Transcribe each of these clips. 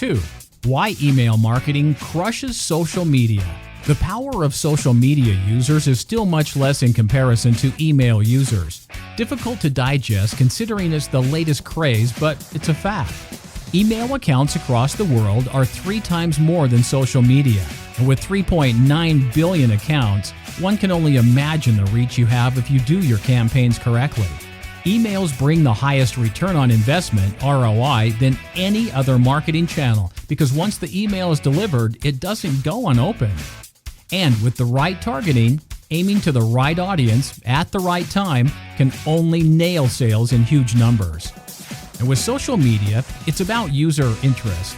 2. Why email marketing crushes social media. The power of social media users is still much less in comparison to email users. Difficult to digest considering it's the latest craze, but it's a fact. Email accounts across the world are 3 times more than social media, and with 3.9 billion accounts, one can only imagine the reach you have if you do your campaigns correctly. Emails bring the highest return on investment, ROI, than any other marketing channel because once the email is delivered, it doesn't go unopened. And with the right targeting, aiming to the right audience at the right time can only nail sales in huge numbers. And with social media, it's about user interest.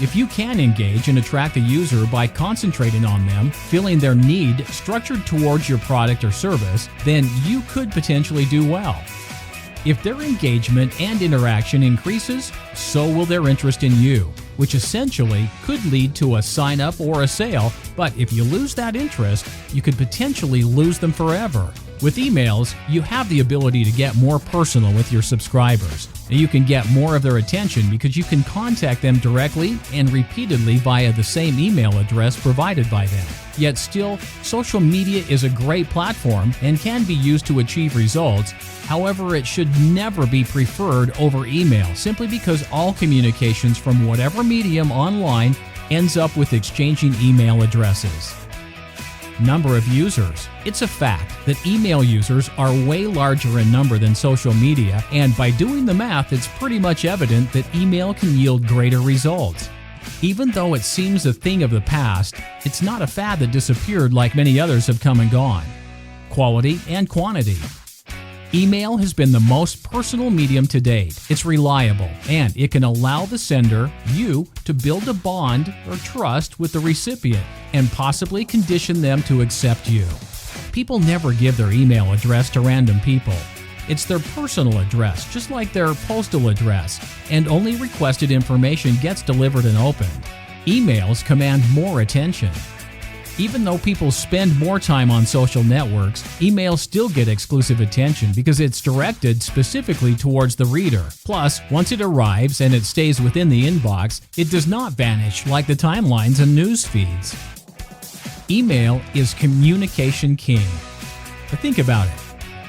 If you can engage and attract the user by concentrating on them, feeling their need structured towards your product or service, then you could potentially do well. If their engagement and interaction increases, so will their interest in you, which essentially could lead to a sign-up or a sale, but if you lose that interest, you could potentially lose them forever. With emails, you have the ability to get more personal with your subscribers, and you can get more of their attention because you can contact them directly and repeatedly via the same email address provided by them. Yet still, social media is a great platform and can be used to achieve results. However, it should never be preferred over email simply because all communications from whatever medium online ends up with exchanging email addresses. Number of users. It's a fact that email users are way larger in number than social media, and by doing the math, it's pretty much evident that email can yield greater results. Even though it seems a thing of the past, it's not a fad that disappeared like many others have come and gone. Quality and quantity. Email has been the most personal medium to date. It's reliable, and it can allow the sender, you, to build a bond or trust with the recipient and possibly condition them to accept you. People never give their email address to random people. It's their personal address, just like their postal address, and only requested information gets delivered and opened. Emails command more attention. Even though people spend more time on social networks, emails still get exclusive attention because it's directed specifically towards the reader. Plus, once it arrives and it stays within the inbox, it does not vanish like the timelines and news feeds. Email is communication king. But think about it.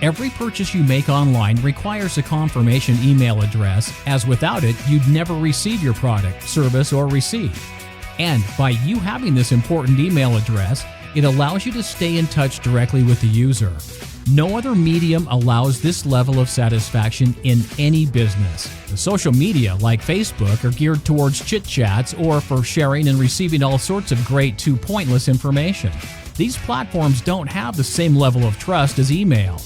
Every purchase you make online requires a confirmation email address, as without it, you'd never receive your product, service, or receipt. And by you having this important email address, it allows you to stay in touch directly with the user. No other medium allows this level of satisfaction in any business. The social media, like Facebook, are geared towards chit-chats or for sharing and receiving all sorts of great to pointless information. These platforms don't have the same level of trust as email.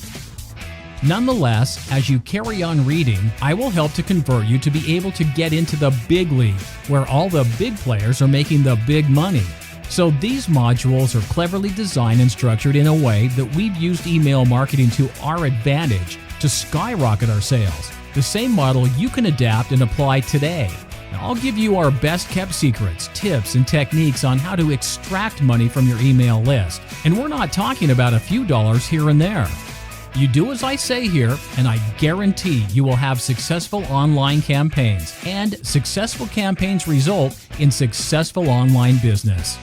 Nonetheless, as you carry on reading, I will help to convert you to be able to get into the big league, where all the big players are making the big money. So these modules are cleverly designed and structured in a way that we've used email marketing to our advantage to skyrocket our sales. The same model you can adapt and apply today. Now, I'll give you our best kept secrets, tips, and techniques on how to extract money from your email list. And we're not talking about a few dollars here and there. You do as I say here, and I guarantee you will have successful online campaigns, and successful campaigns result in successful online business.